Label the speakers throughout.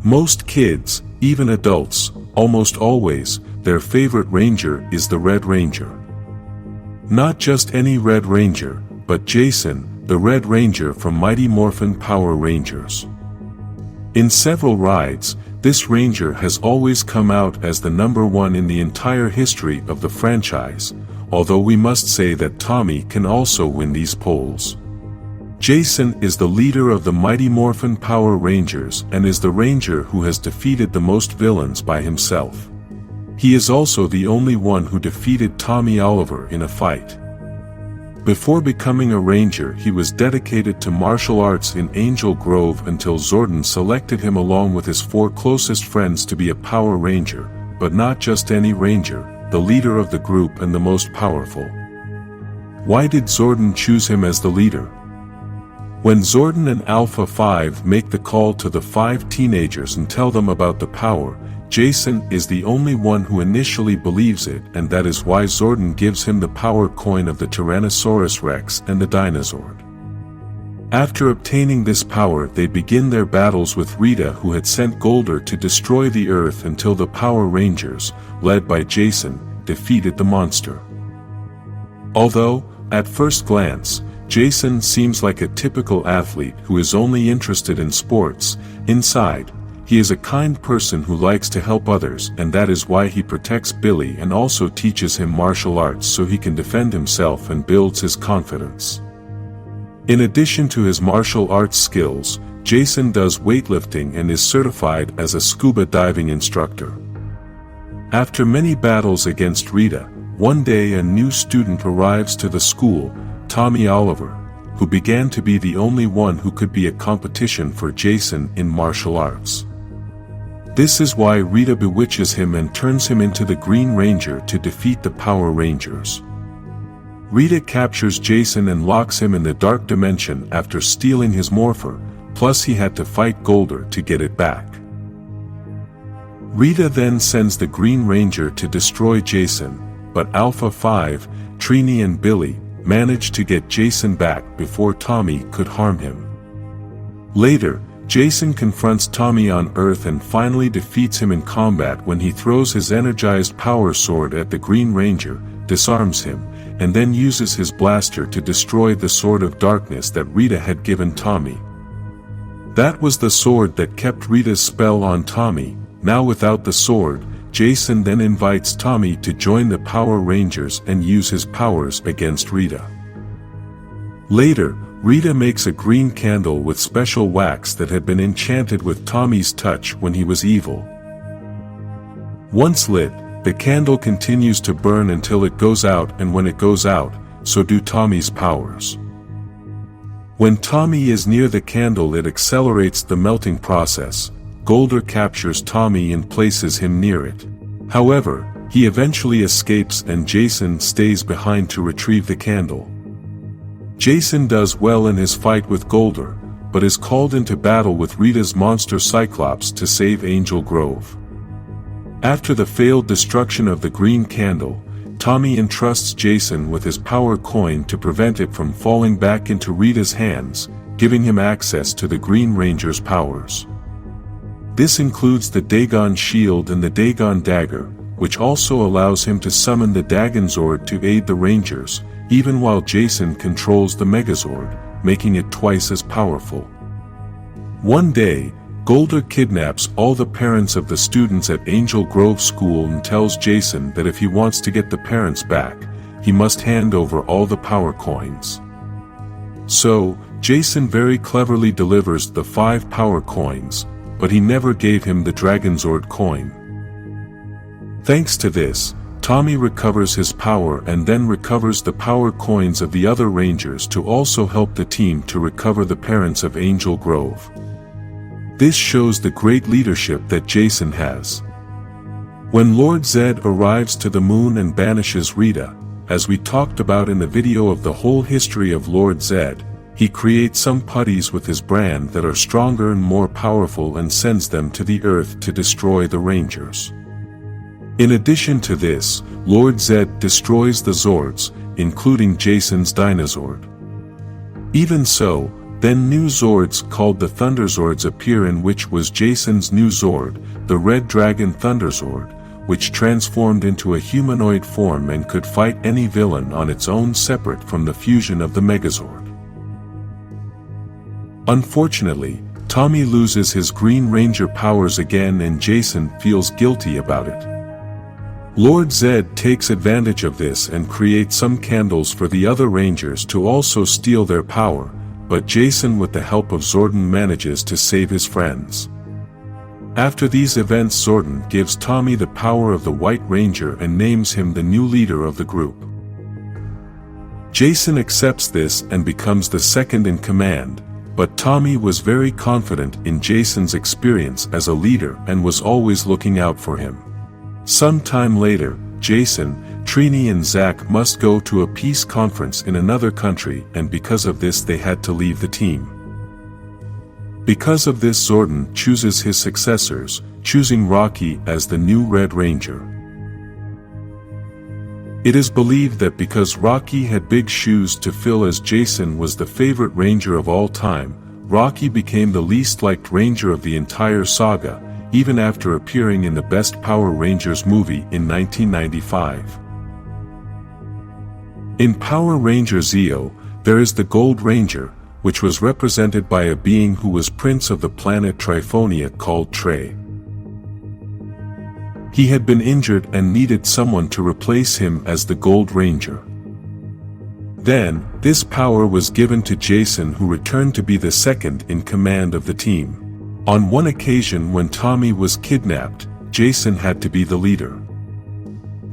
Speaker 1: Most kids, even adults, almost always, their favorite ranger is the Red Ranger. Not just any Red Ranger, but Jason, the Red Ranger from Mighty Morphin Power Rangers. In several rides, this Ranger has always come out as the #1 in the entire history of the franchise, although we must say that Tommy can also win these polls. Jason is the leader of the Mighty Morphin Power Rangers and is the Ranger who has defeated the most villains by himself. He is also the only one who defeated Tommy Oliver in a fight. Before becoming a Ranger, he was dedicated to martial arts in Angel Grove until Zordon selected him along with his 4 closest friends to be a Power Ranger, but not just any Ranger, the leader of the group and the most powerful. Why did Zordon choose him as the leader? When Zordon and Alpha 5 make the call to the 5 teenagers and tell them about the power, Jason is the only one who initially believes it, and that is why Zordon gives him the power coin of the Tyrannosaurus Rex and the Dinozord. After obtaining this power, they begin their battles with Rita, who had sent Golder to destroy the Earth until the Power Rangers, led by Jason, defeated the monster. Although, at first glance, Jason seems like a typical athlete who is only interested in sports, inside, he is a kind person who likes to help others, and that is why he protects Billy and also teaches him martial arts so he can defend himself and builds his confidence. In addition to his martial arts skills, Jason does weightlifting and is certified as a scuba diving instructor. After many battles against Rita, one day a new student arrives to the school, Tommy Oliver, who began to be the only one who could be a competition for Jason in martial arts. This is why Rita bewitches him and turns him into the Green Ranger to defeat the Power Rangers. Rita captures Jason and locks him in the Dark Dimension after stealing his morpher, plus he had to fight Golder to get it back. Rita then sends the Green Ranger to destroy Jason, but Alpha 5, Trini and Billy managed to get Jason back before Tommy could harm him. Later, Jason confronts Tommy on Earth and finally defeats him in combat when he throws his energized power sword at the Green Ranger, disarms him, and then uses his blaster to destroy the Sword of Darkness that Rita had given Tommy. That was the sword that kept Rita's spell on Tommy. Now without the sword, Jason then invites Tommy to join the Power Rangers and use his powers against Rita. Later, Rita makes a green candle with special wax that had been enchanted with Tommy's touch when he was evil. Once lit, the candle continues to burn until it goes out, and when it goes out, so do Tommy's powers. When Tommy is near the candle, it accelerates the melting process. Golder captures Tommy and places him near it. However, he eventually escapes and Jason stays behind to retrieve the candle. Jason does well in his fight with Golder, but is called into battle with Rita's monster Cyclops to save Angel Grove. After the failed destruction of the green candle, Tommy entrusts Jason with his power coin to prevent it from falling back into Rita's hands, giving him access to the Green Ranger's powers. This includes the Dagon Shield and the Dagon Dagger, which also allows him to summon the Dagonzord to aid the Rangers, even while Jason controls the Megazord, making it twice as powerful. One day, Golder kidnaps all the parents of the students at Angel Grove School and tells Jason that if he wants to get the parents back, he must hand over all the power coins. So, Jason very cleverly delivers the 5 power coins, but he never gave him the Dragonzord coin. Thanks to this, Tommy recovers his power and then recovers the power coins of the other Rangers to also help the team to recover the parents of Angel Grove. This shows the great leadership that Jason has. When Lord Zed arrives to the moon and banishes Rita, as we talked about in the video of the whole history of Lord Zed, he creates some putties with his brand that are stronger and more powerful and sends them to the Earth to destroy the Rangers. In addition to this, Lord Zed destroys the Zords, including Jason's Dinozord. Even so, Then new Zords called the Thunderzords appear, in which was Jason's new Zord, the Red Dragon Thunderzord, which transformed into a humanoid form and could fight any villain on its own separate from the fusion of the Megazord. Unfortunately, Tommy loses his Green Ranger powers again and Jason feels guilty about it. Lord Zed takes advantage of this and creates some candles for the other Rangers to also steal their power, but Jason with the help of Zordon manages to save his friends. After these events, Zordon gives Tommy the power of the White Ranger and names him the new leader of the group. Jason accepts this and becomes the second in command, but Tommy was very confident in Jason's experience as a leader and was always looking out for him. Some time later, Jason, Trini and Zack must go to a peace conference in another country, and because of this they had to leave the team. Because of this, Zordon chooses his successors, choosing Rocky as the new Red Ranger. It is believed that because Rocky had big shoes to fill as Jason was the favorite Ranger of all time, Rocky became the least liked Ranger of the entire saga, even after appearing in the Best Power Rangers movie in 1995. In Power Ranger Zeo, there is the Gold Ranger, which was represented by a being who was prince of the planet Trifonia called Trey. He had been injured and needed someone to replace him as the Gold Ranger. Then, this power was given to Jason, who returned to be the second in command of the team. On one occasion when Tommy was kidnapped, Jason had to be the leader.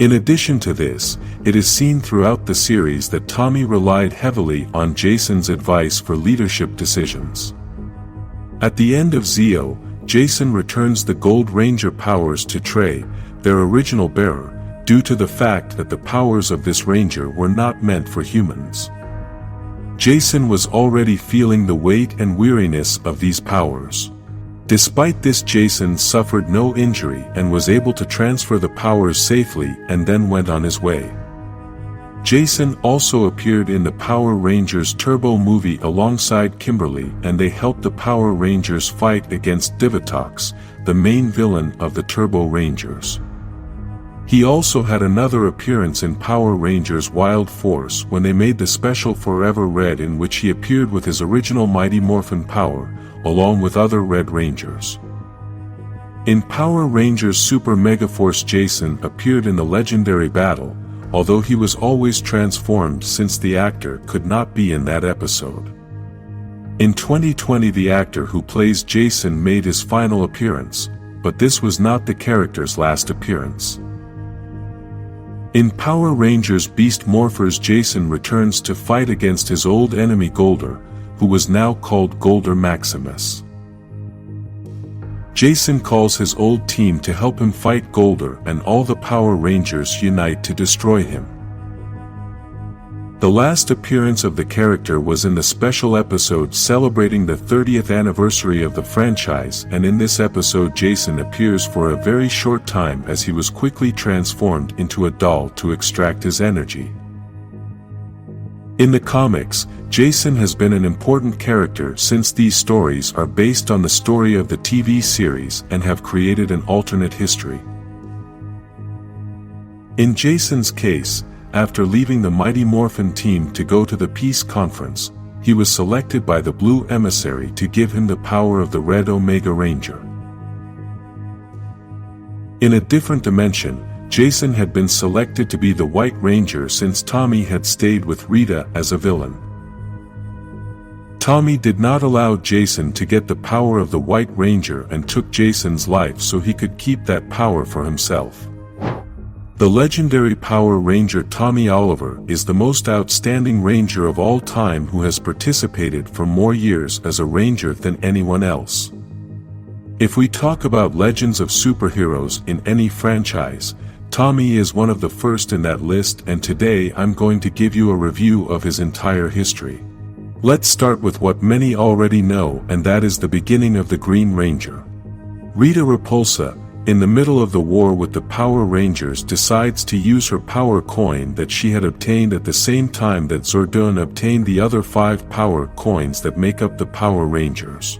Speaker 1: In addition to this, it is seen throughout the series that Tommy relied heavily on Jason's advice for leadership decisions. At the end of Zeo, Jason returns the Gold Ranger powers to Trey, their original bearer, due to the fact that the powers of this Ranger were not meant for humans. Jason was already feeling the weight and weariness of these powers. Despite this, Jason suffered no injury and was able to transfer the powers safely and then went on his way. Jason also appeared in the Power Rangers Turbo movie alongside Kimberly, and they helped the Power Rangers fight against Divatox, the main villain of the Turbo Rangers. He also had another appearance in Power Rangers Wild Force when they made the special Forever Red, in which he appeared with his original Mighty Morphin power, along with other Red Rangers. In Power Rangers Super Megaforce, Jason appeared in the legendary battle, although he was always transformed since the actor could not be in that episode. In 2020, the actor who plays Jason made his final appearance, but this was not the character's last appearance. In Power Rangers Beast Morphers, Jason returns to fight against his old enemy Golder, who was now called Golder Maximus. Jason calls his old team to help him fight Golder, and all the Power Rangers unite to destroy him. The last appearance of the character was in the special episode celebrating the 30th anniversary of the franchise, and in this episode Jason appears for a very short time as he was quickly transformed into a doll to extract his energy. In the comics, Jason has been an important character since these stories are based on the story of the TV series and have created an alternate history. In Jason's case, after leaving the Mighty Morphin team to go to the Peace Conference, he was selected by the Blue Emissary to give him the power of the Red Omega Ranger. In a different dimension, Jason had been selected to be the White Ranger since Tommy had stayed with Rita as a villain. Tommy did not allow Jason to get the power of the White Ranger and took Jason's life so he could keep that power for himself. The legendary Power Ranger Tommy Oliver is the most outstanding Ranger of all time, who has participated for more years as a Ranger than anyone else. If we talk about legends of superheroes in any franchise, Tommy is one of the first in that list, and today I'm going to give you a review of his entire history. Let's start with what many already know, and that is the beginning of the Green Ranger. Rita Repulsa, in the middle of the war with the Power Rangers, decides to use her power coin that she had obtained at the same time that Zordon obtained the other 5 power coins that make up the Power Rangers.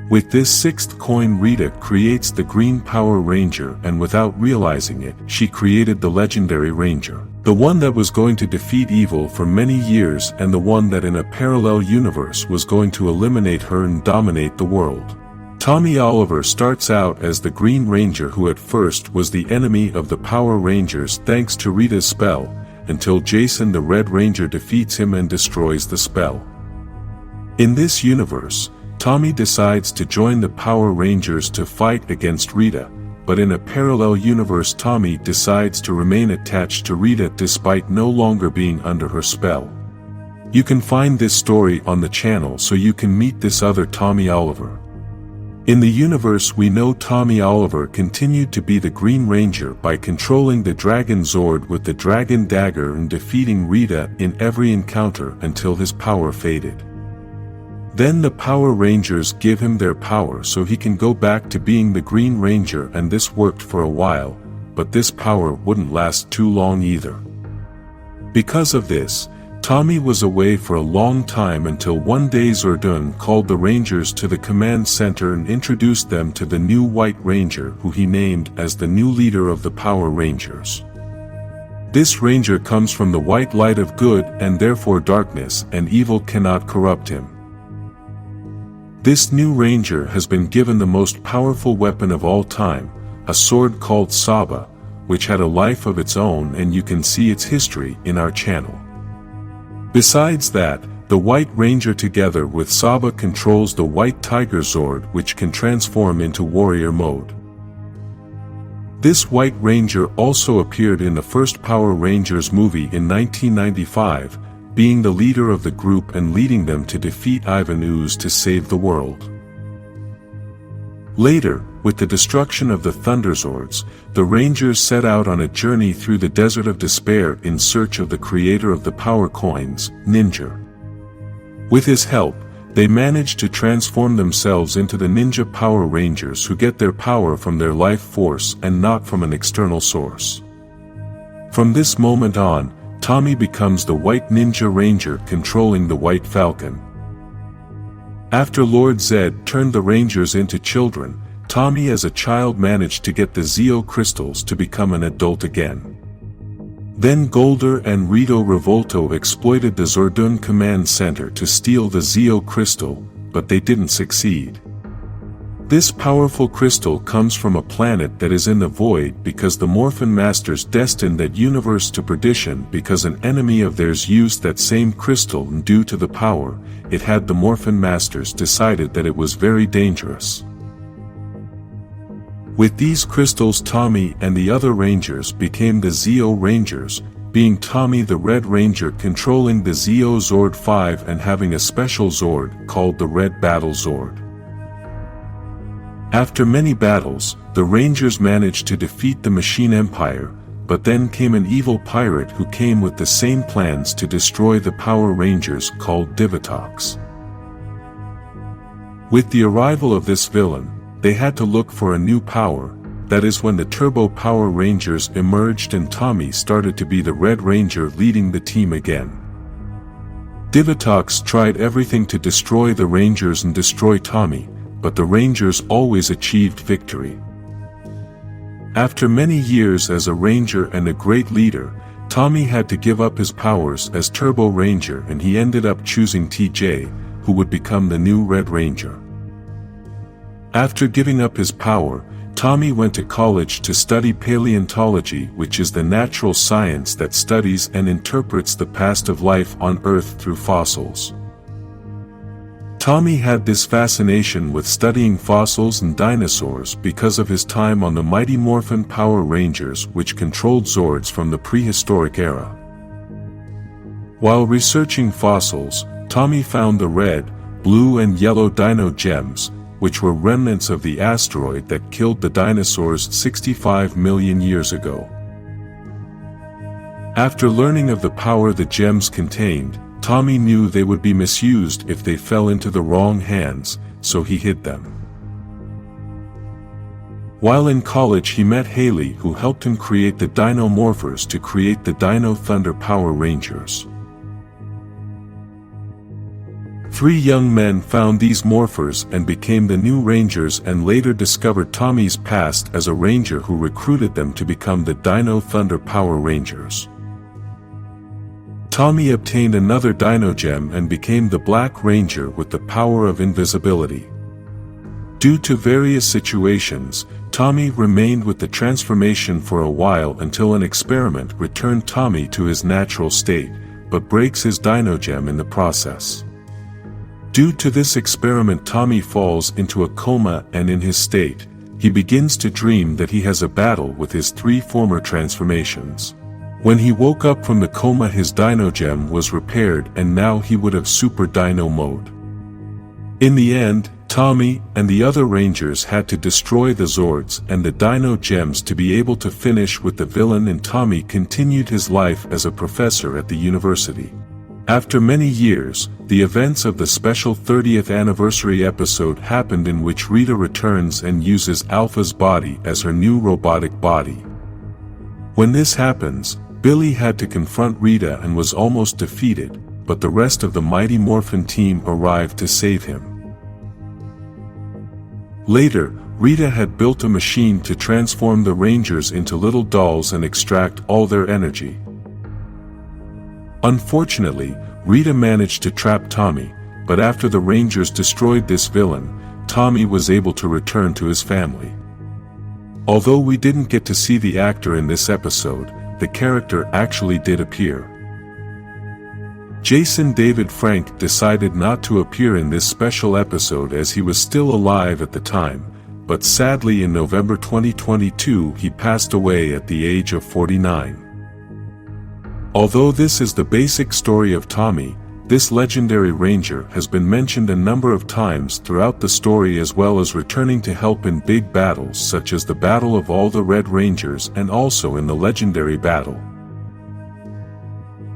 Speaker 1: With this 6th coin, Rita creates the Green Power Ranger, and without realizing it, she created the Legendary Ranger. The one that was going to defeat evil for many years, and the one that in a parallel universe was going to eliminate her and dominate the world. Tommy Oliver starts out as the Green Ranger, who at first was the enemy of the Power Rangers thanks to Rita's spell, until Jason the Red Ranger defeats him and destroys the spell. In this universe, Tommy decides to join the Power Rangers to fight against Rita, but in a parallel universe Tommy decides to remain attached to Rita despite no longer being under her spell. You can find this story on the channel so you can meet this other Tommy Oliver. In the universe we know Tommy Oliver continued to be the Green Ranger by controlling the Dragon Zord with the Dragon Dagger and defeating Rita in every encounter until his power faded. Then the Power Rangers give him their power so he can go back to being the Green Ranger, and this worked for a while, but this power wouldn't last too long either. Because of this, Tommy was away for a long time until one day Zordon called the Rangers to the command center and introduced them to the new White Ranger, who he named as the new leader of the Power Rangers. This Ranger comes from the white light of good, and therefore darkness and evil cannot corrupt him. This new Ranger has been given the most powerful weapon of all time, a sword called Saban, which had a life of its own, and you can see its history in our channel. Besides that, the White Ranger together with Saban controls the White Tiger Zord, which can transform into warrior mode. This White Ranger also appeared in the first Power Rangers movie in 1995, being the leader of the group and leading them to defeat Ivan Ooze to save the world. Later, with the destruction of the Thunderzords, the Rangers set out on a journey through the Desert of Despair in search of the creator of the Power Coins, Ninja. With his help, they managed to transform themselves into the Ninja Power Rangers, who get their power from their life force and not from an external source. From this moment on, Tommy becomes the White Ninja Ranger controlling the White Falcon. After Lord Zed turned the Rangers into children, Tommy as a child managed to get the Zeo crystals to become an adult again. Then Golder and Rito Revolto exploited the Zordon Command Center to steal the Zeo crystal, but they didn't succeed. This powerful crystal comes from a planet that is in the void because the Morphin Masters destined that universe to perdition because an enemy of theirs used that same crystal, and due to the power it had, the Morphin Masters decided that it was very dangerous. With these crystals, Tommy and the other Rangers became the Zeo Rangers, being Tommy the Red Ranger controlling the Zeo Zord 5 and having a special Zord called the Red Battle Zord. After many battles, the Rangers managed to defeat the Machine Empire, but then came an evil pirate who came with the same plans to destroy the Power Rangers called Divatox. With the arrival of this villain, they had to look for a new power. That is when the Turbo Power Rangers emerged and Tommy started to be the Red Ranger leading the team again. Divatox tried everything to destroy the Rangers and destroy Tommy, but the Rangers always achieved victory. After many years as a Ranger and a great leader, Tommy had to give up his powers as Turbo Ranger, and he ended up choosing TJ, who would become the new Red Ranger. After giving up his power, Tommy went to college to study paleontology, which is the natural science that studies and interprets the past of life on Earth through fossils. Tommy had this fascination with studying fossils and dinosaurs because of his time on the Mighty Morphin Power Rangers, which controlled Zords from the prehistoric era. While researching fossils, Tommy found the red, blue and yellow dino gems, which were remnants of the asteroid that killed the dinosaurs 65 million years ago. After learning of the power the gems contained, Tommy knew they would be misused if they fell into the wrong hands, so he hid them. While in college he met Haley, who helped him create the Dino Morphers to create the Dino Thunder Power Rangers. 3 young men found these morphers and became the new Rangers, and later discovered Tommy's past as a Ranger who recruited them to become the Dino Thunder Power Rangers. Tommy obtained another Dino Gem and became the Black Ranger with the power of invisibility. Due to various situations, Tommy remained with the transformation for a while until an experiment returned Tommy to his natural state, but breaks his Dino Gem in the process. Due to this experiment, Tommy falls into a coma, and in his state, he begins to dream that he has a battle with his 3 former transformations. When he woke up from the coma, his Dino Gem was repaired and now he would have Super Dino mode. In the end, Tommy and the other Rangers had to destroy the Zords and the Dino Gems to be able to finish with the villain, and Tommy continued his life as a professor at the university. After many years, the events of the special 30th anniversary episode happened, in which Rita returns and uses Alpha's body as her new robotic body. When this happens, Billy had to confront Rita and was almost defeated, but the rest of the mighty Morphin team arrived to save him. Later, Rita had built a machine to transform the Rangers into little dolls and extract all their energy. Unfortunately, Rita managed to trap Tommy, but after the Rangers destroyed this villain, Tommy was able to return to his family. Although we didn't get to see the actor in this episode, the character actually did appear. Jason David Frank decided not to appear in this special episode as he was still alive at the time, but sadly in November 2022 he passed away at the age of 49. Although this is the basic story of Tommy, this legendary Ranger has been mentioned a number of times throughout the story, as well as returning to help in big battles such as the Battle of all the Red Rangers and also in the legendary battle.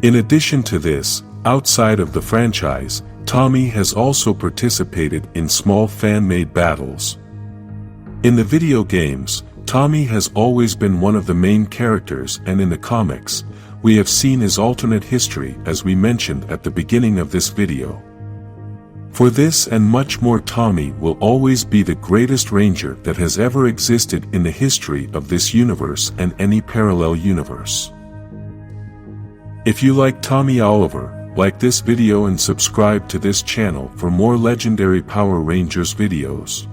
Speaker 1: In addition to this, outside of the franchise, Tommy has also participated in small fan-made battles. In the video games, Tommy has always been one of the main characters, and in the comics, we have seen his alternate history as we mentioned at the beginning of this video. For this and much more, Tommy will always be the greatest Ranger that has ever existed in the history of this universe and any parallel universe. If you like Tommy Oliver, like this video and subscribe to this channel for more legendary Power Rangers videos.